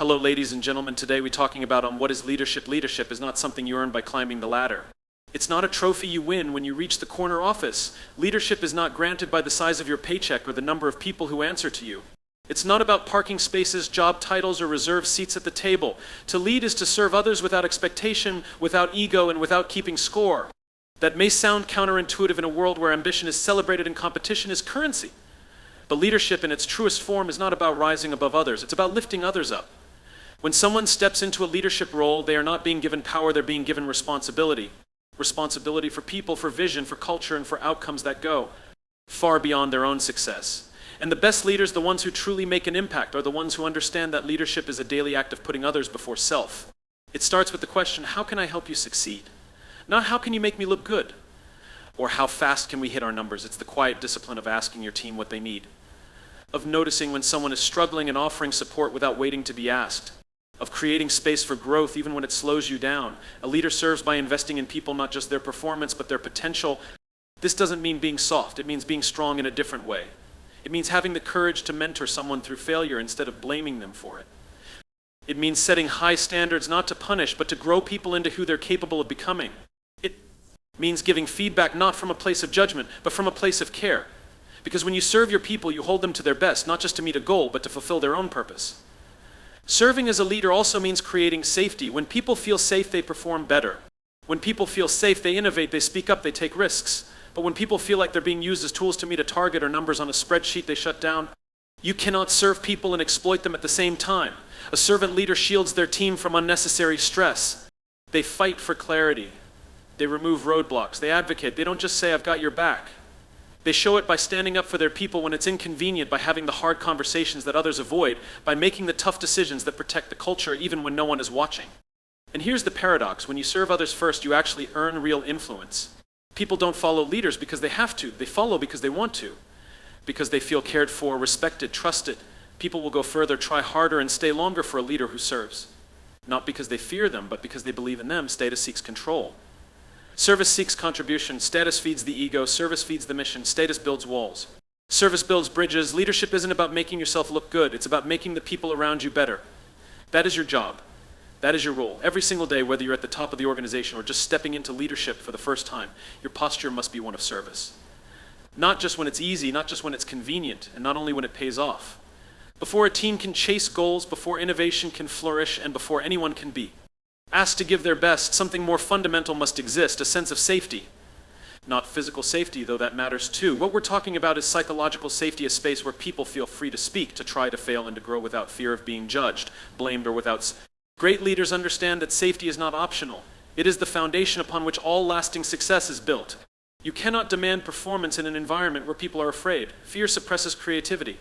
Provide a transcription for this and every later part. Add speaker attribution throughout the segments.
Speaker 1: Hello, ladies and gentlemen. Today we're talking about what is leadership. Leadership is not something you earn by climbing the ladder. It's not a trophy you win when you reach the corner office. Leadership is not granted by the size of your paycheck or the number of people who answer to you. It's not about parking spaces, job titles, or reserved seats at the table. To lead is to serve others without expectation, without ego, and without keeping score. That may sound counterintuitive in a world where ambition is celebrated and competition is currency. But leadership in its truest form is not about rising above others. It's about lifting others up. When someone steps into a leadership role, they are not being given power, they're being given responsibility. Responsibility for people, for vision, for culture, and for outcomes that go far beyond their own success. And the best leaders, the ones who truly make an impact, are the ones who understand that leadership is a daily act of putting others before self. It starts with the question, how can I help you succeed? Not how can you make me look good? Or how fast can we hit our numbers? It's the quiet discipline of asking your team what they need. Of noticing when someone is struggling and offering support without waiting to be asked. Of creating space for growth even when it slows you down. A leader serves by investing in people, not just their performance, but their potential. This doesn't mean being soft. It means being strong in a different way. It means having the courage to mentor someone through failure instead of blaming them for it. It means setting high standards not to punish, but to grow people into who they're capable of becoming. It means giving feedback not from a place of judgment, but from a place of care. Because when you serve your people, you hold them to their best, not just to meet a goal, but to fulfill their own purpose. Serving as a leader also means creating safety. When people feel safe, they perform better. When people feel safe, they innovate, they speak up, they take risks. But when people feel like they're being used as tools to meet a target or numbers on a spreadsheet, they shut down. You cannot serve people and exploit them at the same time. A servant leader shields their team from unnecessary stress. They fight for clarity. They remove roadblocks. They advocate. They don't just say, I've got your back. They show it by standing up for their people when it's inconvenient, by having the hard conversations that others avoid, by making the tough decisions that protect the culture even when no one is watching. And here's the paradox. When you serve others first, you actually earn real influence. People don't follow leaders because they have to. They follow because they want to. Because they feel cared for, respected, trusted. People will go further, try harder, and stay longer for a leader who serves. Not because they fear them, but because they believe in them. Status seeks control. Service seeks contribution. Status feeds the ego. Service feeds the mission. Status builds walls. Service builds bridges. Leadership isn't about making yourself look good. It's about making the people around you better. That is your job. That is your role. Every single day, whether you're at the top of the organization or just stepping into leadership for the first time, your posture must be one of service. Not just when it's easy, not just when it's convenient, and not only when it pays off. Before a team can chase goals, before innovation can flourish, and before anyone can be asked to give their best, something more fundamental must exist, a sense of safety. Not physical safety, though that matters too. What we're talking about is psychological safety, a space where people feel free to speak, to try, to fail, and to grow without fear of being judged, blamed, or without. Great leaders understand that safety is not optional. It is the foundation upon which all lasting success is built. You cannot demand performance in an environment where people are afraid. Fear suppresses creativity.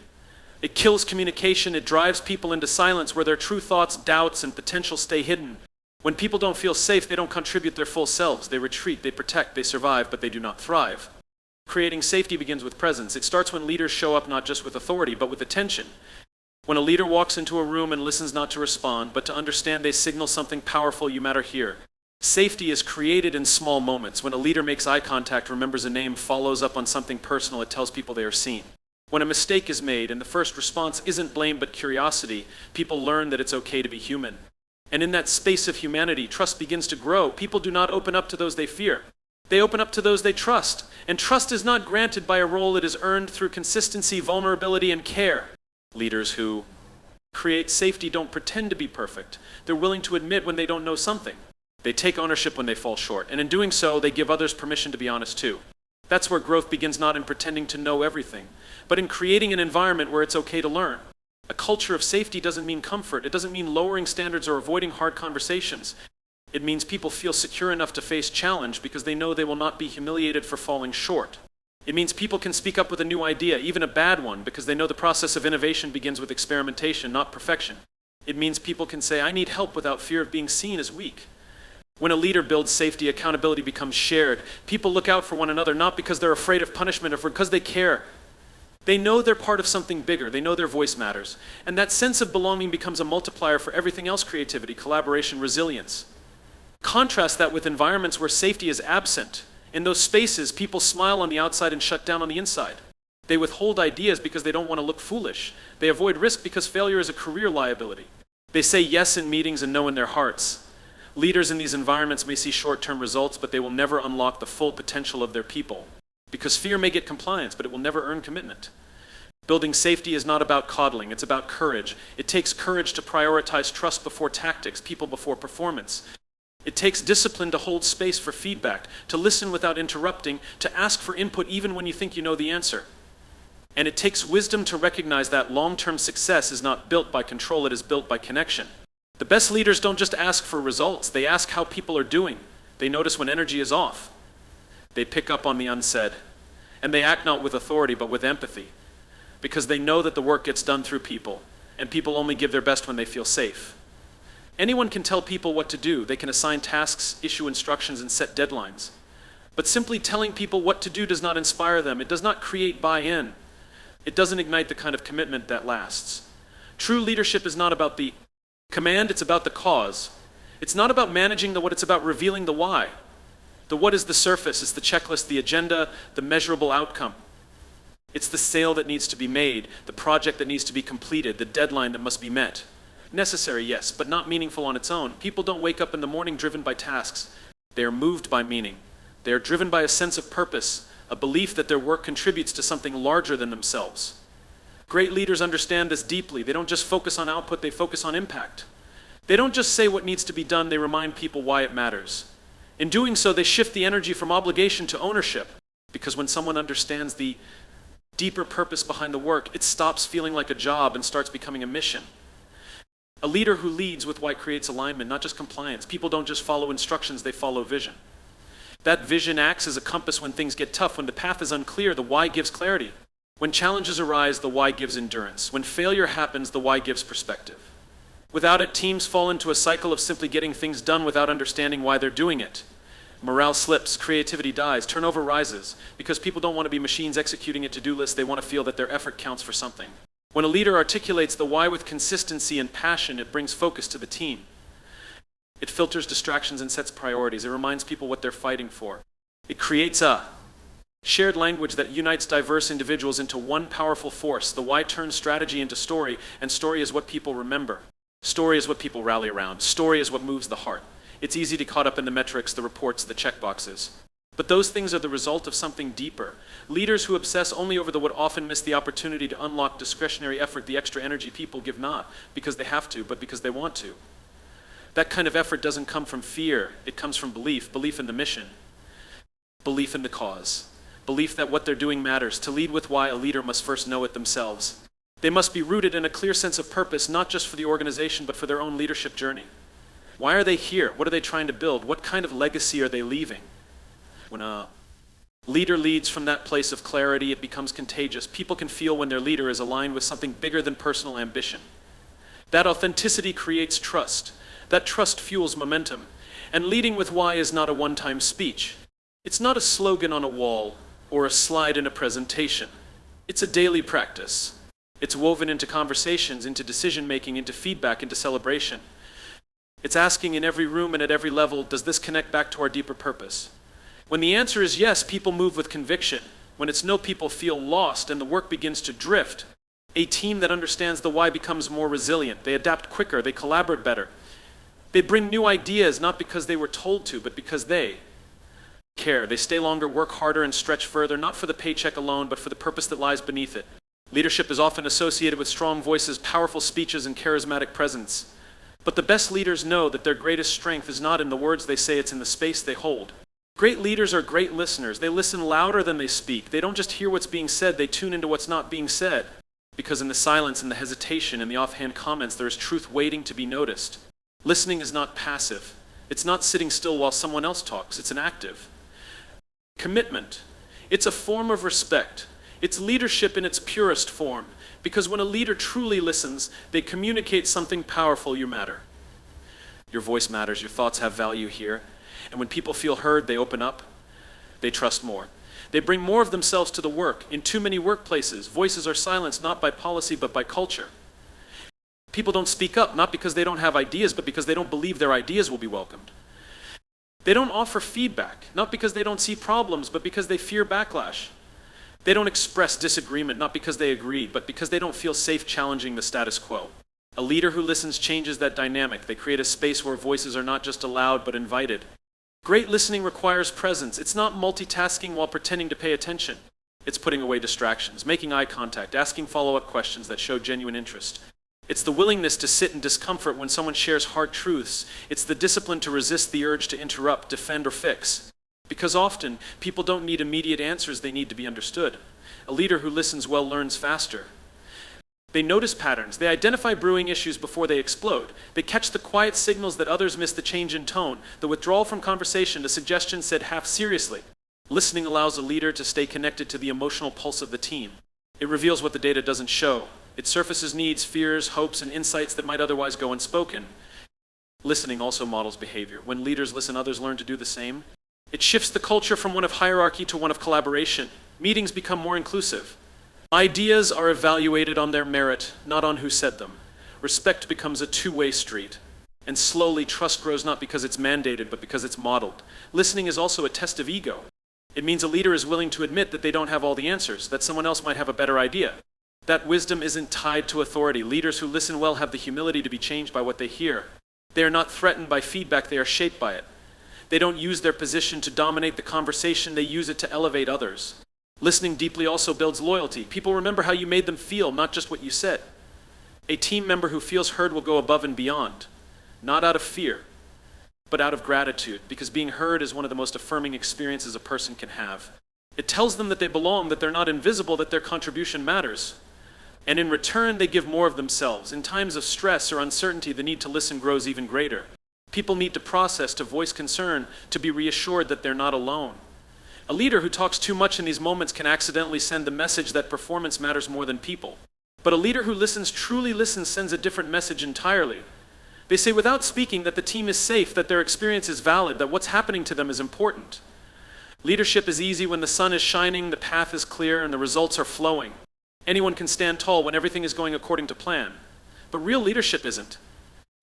Speaker 1: It kills communication. It drives people into silence where their true thoughts, doubts, and potential stay hidden. When people don't feel safe, they don't contribute their full selves. They retreat, they protect, they survive, but they do not thrive. Creating safety begins with presence. It starts when leaders show up not just with authority, but with attention. When a leader walks into a room and listens not to respond, but to understand, they signal something powerful: you matter here. Safety is created in small moments. When a leader makes eye contact, remembers a name, follows up on something personal, it tells people they are seen. When a mistake is made and the first response isn't blame but curiosity, people learn that it's okay to be human. And in that space of humanity, trust begins to grow. People do not open up to those they fear. They open up to those they trust. And trust is not granted by a role, it is earned through consistency, vulnerability, and care. Leaders who create safety don't pretend to be perfect. They're willing to admit when they don't know something. They take ownership when they fall short. And in doing so, they give others permission to be honest too. That's where growth begins, not in pretending to know everything, but in creating an environment where it's okay to learn. A culture of safety doesn't mean comfort. It doesn't mean lowering standards or avoiding hard conversations. It means people feel secure enough to face challenge because they know they will not be humiliated for falling short. It means people can speak up with a new idea, even a bad one, because they know the process of innovation begins with experimentation, not perfection. It means people can say, I need help without fear of being seen as weak. When a leader builds safety, accountability becomes shared. People look out for one another, not because they're afraid of punishment or because they care. They know they're part of something bigger. They know their voice matters. And that sense of belonging becomes a multiplier for everything else: creativity, collaboration, resilience. Contrast that with environments where safety is absent. In those spaces, people smile on the outside and shut down on the inside. They withhold ideas because they don't want to look foolish. They avoid risk because failure is a career liability. They say yes in meetings and no in their hearts. Leaders in these environments may see short-term results, but they will never unlock the full potential of their people. Because fear may get compliance, but it will never earn commitment. Building safety is not about coddling, it's about courage. It takes courage to prioritize trust before tactics, people before performance. It takes discipline to hold space for feedback, to listen without interrupting, to ask for input even when you think you know the answer. And it takes wisdom to recognize that long-term success is not built by control, it is built by connection. The best leaders don't just ask for results, they ask how people are doing. They notice when energy is off. They pick up on the unsaid. And they act not with authority, but with empathy. Because they know that the work gets done through people, and people only give their best when they feel safe. Anyone can tell people what to do. They can assign tasks, issue instructions, and set deadlines. But simply telling people what to do does not inspire them. It does not create buy-in. It doesn't ignite the kind of commitment that lasts. True leadership is not about the command, it's about the cause. It's not about managing the what, it's about revealing the why. The what is the surface, it's the checklist, the agenda, the measurable outcome. It's the sale that needs to be made, the project that needs to be completed, the deadline that must be met. Necessary, yes, but not meaningful on its own. People don't wake up in the morning driven by tasks. They are moved by meaning. They are driven by a sense of purpose, a belief that their work contributes to something larger than themselves. Great leaders understand this deeply. They don't just focus on output, they focus on impact. They don't just say what needs to be done, they remind people why it matters. In doing so, they shift the energy from obligation to ownership, because when someone understands the deeper purpose behind the work, it stops feeling like a job and starts becoming a mission. A leader who leads with why creates alignment, not just compliance. People don't just follow instructions, they follow vision. That vision acts as a compass when things get tough. When the path is unclear, the why gives clarity. When challenges arise, the why gives endurance. When failure happens, the why gives perspective. Without it, teams fall into a cycle of simply getting things done without understanding why they're doing it. Morale slips, creativity dies, turnover rises, because people don't want to be machines executing a to-do list, they want to feel that their effort counts for something. When a leader articulates the why with consistency and passion, it brings focus to the team. It filters distractions and sets priorities. It reminds people what they're fighting for. It creates a shared language that unites diverse individuals into one powerful force. The why turns strategy into story, and story is what people remember. Story is what people rally around. Story is what moves the heart. It's easy to get caught up in the metrics, the reports, the checkboxes. But those things are the result of something deeper. Leaders who obsess only over the what often miss the opportunity to unlock discretionary effort, the extra energy people give not because they have to, but because they want to. That kind of effort doesn't come from fear. It comes from belief in the mission, belief in the cause, belief that what they're doing matters. To lead with why, a leader must first know it themselves. They must be rooted in a clear sense of purpose, not just for the organization, but for their own leadership journey. Why are they here? What are they trying to build? What kind of legacy are they leaving? When a leader leads from that place of clarity, it becomes contagious. People can feel when their leader is aligned with something bigger than personal ambition. That authenticity creates trust. That trust fuels momentum. And leading with why is not a one-time speech. It's not a slogan on a wall or a slide in a presentation. It's a daily practice. It's woven into conversations, into decision-making, into feedback, into celebration. It's asking in every room and at every level, does this connect back to our deeper purpose? When the answer is yes, people move with conviction. When it's no, people feel lost and the work begins to drift. A team that understands the why becomes more resilient. They adapt quicker, they collaborate better. They bring new ideas, not because they were told to, but because they care. They stay longer, work harder, and stretch further, not for the paycheck alone, but for the purpose that lies beneath it. Leadership is often associated with strong voices, powerful speeches, and charismatic presence. But the best leaders know that their greatest strength is not in the words they say, it's in the space they hold. Great leaders are great listeners. They listen louder than they speak. They don't just hear what's being said, they tune into what's not being said. Because in the silence, in the hesitation, in the offhand comments, there is truth waiting to be noticed. Listening is not passive. It's not sitting still while someone else talks. It's an active. Commitment. It's a form of respect. It's leadership in its purest form. Because when a leader truly listens, they communicate something powerful. You matter. Your voice matters. Your thoughts have value here. And when people feel heard, they open up. They trust more. They bring more of themselves to the work. In too many workplaces, voices are silenced not by policy but by culture. People don't speak up, not because they don't have ideas, but because they don't believe their ideas will be welcomed. They don't offer feedback, not because they don't see problems, but because they fear backlash. They don't express disagreement, not because they agree, but because they don't feel safe challenging the status quo. A leader who listens changes that dynamic. They create a space where voices are not just allowed but invited. Great listening requires presence. It's not multitasking while pretending to pay attention. It's putting away distractions, making eye contact, asking follow-up questions that show genuine interest. It's the willingness to sit in discomfort when someone shares hard truths. It's the discipline to resist the urge to interrupt, defend, or fix. Because often, people don't need immediate answers, they need to be understood. A leader who listens well learns faster. They notice patterns. They identify brewing issues before they explode. They catch the quiet signals that others miss, the change in tone, the withdrawal from conversation, the suggestion said half seriously. Listening allows a leader to stay connected to the emotional pulse of the team. It reveals what the data doesn't show. It surfaces needs, fears, hopes, and insights that might otherwise go unspoken. Listening also models behavior. When leaders listen, others learn to do the same. It shifts the culture from one of hierarchy to one of collaboration. Meetings become more inclusive. Ideas are evaluated on their merit, not on who said them. Respect becomes a two-way street. And slowly, trust grows not because it's mandated, but because it's modeled. Listening is also a test of ego. It means a leader is willing to admit that they don't have all the answers, that someone else might have a better idea. That wisdom isn't tied to authority. Leaders who listen well have the humility to be changed by what they hear. They are not threatened by feedback, they are shaped by it. They don't use their position to dominate the conversation, they use it to elevate others. Listening deeply also builds loyalty. People remember how you made them feel, not just what you said. A team member who feels heard will go above and beyond, not out of fear, but out of gratitude, because being heard is one of the most affirming experiences a person can have. It tells them that they belong, that they're not invisible, that their contribution matters. And in return, they give more of themselves. In times of stress or uncertainty, the need to listen grows even greater. People need to process, to voice concern, to be reassured that they're not alone. A leader who talks too much in these moments can accidentally send the message that performance matters more than people. But a leader who listens, truly listens, sends a different message entirely. They say without speaking that the team is safe, that their experience is valid, that what's happening to them is important. Leadership is easy when the sun is shining, the path is clear, and the results are flowing. Anyone can stand tall when everything is going according to plan. But real leadership isn't.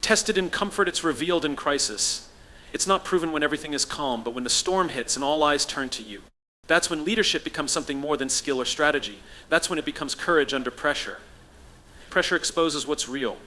Speaker 1: Tested in comfort, it's revealed in crisis. It's not proven when everything is calm, but when the storm hits and all eyes turn to you. That's when leadership becomes something more than skill or strategy. That's when it becomes courage under pressure. Pressure exposes what's real.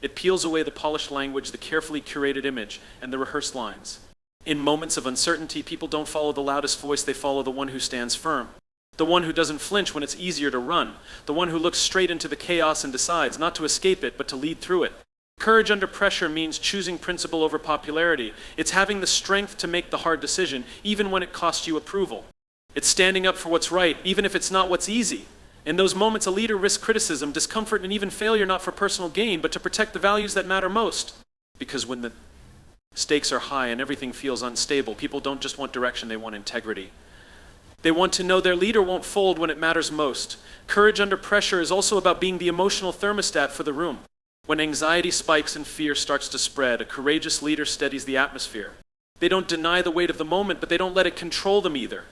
Speaker 1: It peels away the polished language, the carefully curated image, and the rehearsed lines. In moments of uncertainty, people don't follow the loudest voice, they follow the one who stands firm. The one who doesn't flinch when it's easier to run. The one who looks straight into the chaos and decides not to escape it, but to lead through it. Courage under pressure means choosing principle over popularity. It's having the strength to make the hard decision, even when it costs you approval. It's standing up for what's right, even if it's not what's easy. In those moments, a leader risks criticism, discomfort, and even failure not for personal gain, but to protect the values that matter most. Because when the stakes are high and everything feels unstable, people don't just want direction, they want integrity. They want to know their leader won't fold when it matters most. Courage under pressure is also about being the emotional thermostat for the room. When anxiety spikes and fear starts to spread, a courageous leader steadies the atmosphere. They don't deny the weight of the moment, but they don't let it control them either.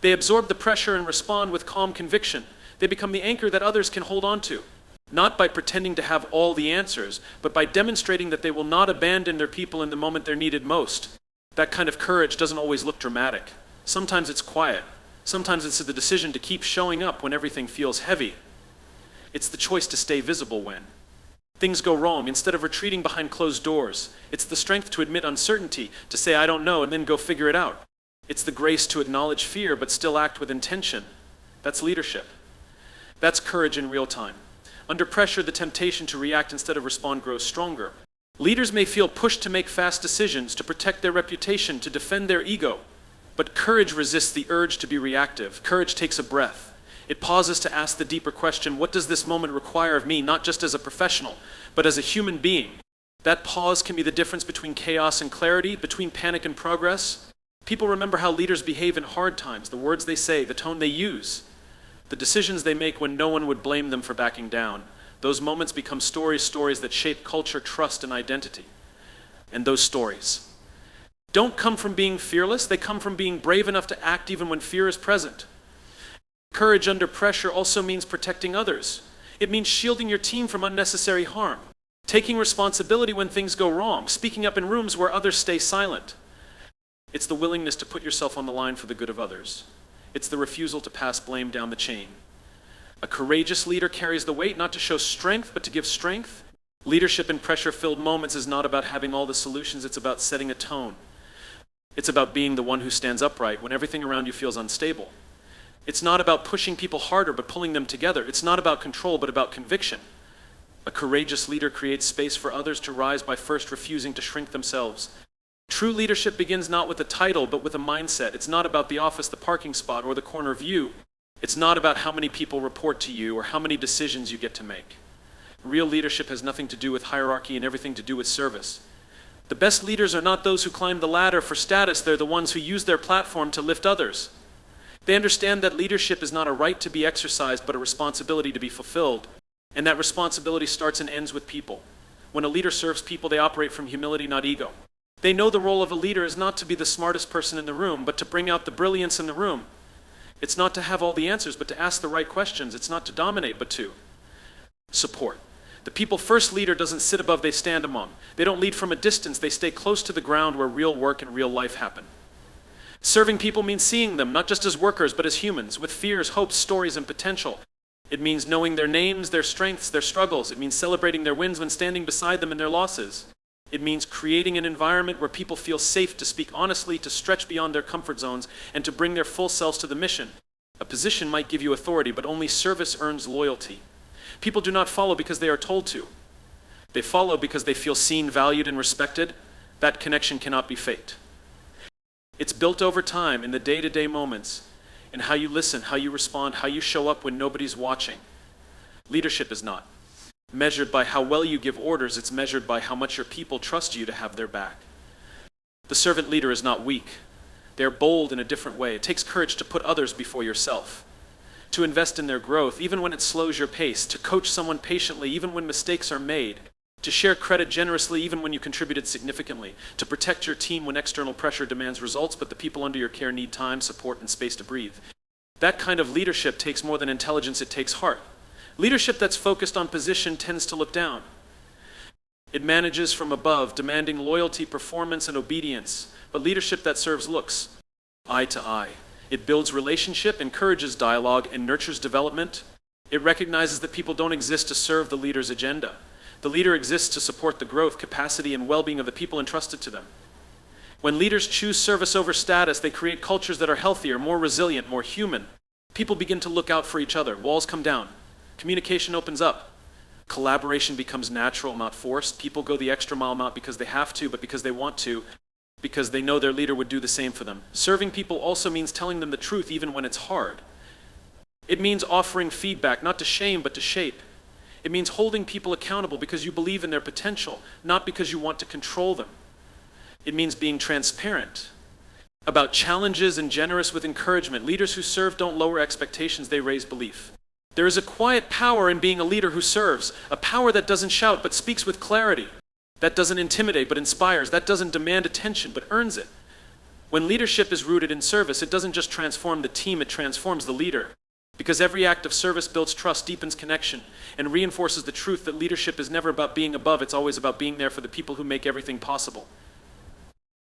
Speaker 1: They absorb the pressure and respond with calm conviction. They become the anchor that others can hold on to. Not by pretending to have all the answers, but by demonstrating that they will not abandon their people in the moment they're needed most. That kind of courage doesn't always look dramatic. Sometimes it's quiet. Sometimes it's the decision to keep showing up when everything feels heavy. It's the choice to stay visible when things go wrong, instead of retreating behind closed doors. It's the strength to admit uncertainty, to say I don't know and then go figure it out. It's the grace to acknowledge fear but still act with intention. That's leadership. That's courage in real time. Under pressure, the temptation to react instead of respond grows stronger. Leaders may feel pushed to make fast decisions, to protect their reputation, to defend their ego. But courage resists the urge to be reactive. Courage takes a breath. It pauses to ask the deeper question, what does this moment require of me, not just as a professional, but as a human being? That pause can be the difference between chaos and clarity, between panic and progress. People remember how leaders behave in hard times, the words they say, the tone they use, the decisions they make when no one would blame them for backing down. Those moments become stories that shape culture, trust, and identity. And those stories don't come from being fearless, they come from being brave enough to act even when fear is present. Courage under pressure also means protecting others. It means shielding your team from unnecessary harm, taking responsibility when things go wrong, speaking up in rooms where others stay silent. It's the willingness to put yourself on the line for the good of others. It's the refusal to pass blame down the chain. A courageous leader carries the weight not to show strength, but to give strength. Leadership in pressure-filled moments is not about having all the solutions, it's about setting a tone. It's about being the one who stands upright when everything around you feels unstable. It's not about pushing people harder but pulling them together. It's not about control but about conviction. A courageous leader creates space for others to rise by first refusing to shrink themselves. True leadership begins not with a title but with a mindset. It's not about the office, the parking spot, or the corner view. It's not about how many people report to you or how many decisions you get to make. Real leadership has nothing to do with hierarchy and everything to do with service. The best leaders are not those who climb the ladder for status, they're the ones who use their platform to lift others. They understand that leadership is not a right to be exercised, but a responsibility to be fulfilled. And that responsibility starts and ends with people. When a leader serves people, they operate from humility, not ego. They know the role of a leader is not to be the smartest person in the room, but to bring out the brilliance in the room. It's not to have all the answers, but to ask the right questions. It's not to dominate, but to support. The people-first leader doesn't sit above, they stand among. They don't lead from a distance, they stay close to the ground where real work and real life happen. Serving people means seeing them, not just as workers, but as humans, with fears, hopes, stories, and potential. It means knowing their names, their strengths, their struggles. It means celebrating their wins when standing beside them in their losses. It means creating an environment where people feel safe to speak honestly, to stretch beyond their comfort zones, and to bring their full selves to the mission. A position might give you authority, but only service earns loyalty. People do not follow because they are told to. They follow because they feel seen, valued, and respected. That connection cannot be faked. It's built over time in the day-to-day moments, in how you listen, how you respond, how you show up when nobody's watching. Leadership is not measured by how well you give orders, it's measured by how much your people trust you to have their back. The servant leader is not weak. They're bold in a different way. It takes courage to put others before yourself, to invest in their growth even when it slows your pace, to coach someone patiently even when mistakes are made, to share credit generously even when you contributed significantly, to protect your team when external pressure demands results, but the people under your care need time, support, and space to breathe. That kind of leadership takes more than intelligence, it takes heart. Leadership that's focused on position tends to look down. It manages from above, demanding loyalty, performance, and obedience, but leadership that serves looks eye to eye. It builds relationship, encourages dialogue, and nurtures development. It recognizes that people don't exist to serve the leader's agenda. The leader exists to support the growth, capacity, and well-being of the people entrusted to them. When leaders choose service over status, they create cultures that are healthier, more resilient, more human. People begin to look out for each other. Walls come down. Communication opens up. Collaboration becomes natural, not forced. People go the extra mile not because they have to, but because they want to, because they know their leader would do the same for them. Serving people also means telling them the truth even when it's hard. It means offering feedback, not to shame, but to shape. It means holding people accountable because you believe in their potential, not because you want to control them. It means being transparent about challenges and generous with encouragement. Leaders who serve don't lower expectations, they raise belief. There is a quiet power in being a leader who serves, a power that doesn't shout but speaks with clarity, that doesn't intimidate but inspires, that doesn't demand attention but earns it. When leadership is rooted in service, it doesn't just transform the team, it transforms the leader. Because every act of service builds trust, deepens connection, and reinforces the truth that leadership is never about being above, it's always about being there for the people who make everything possible.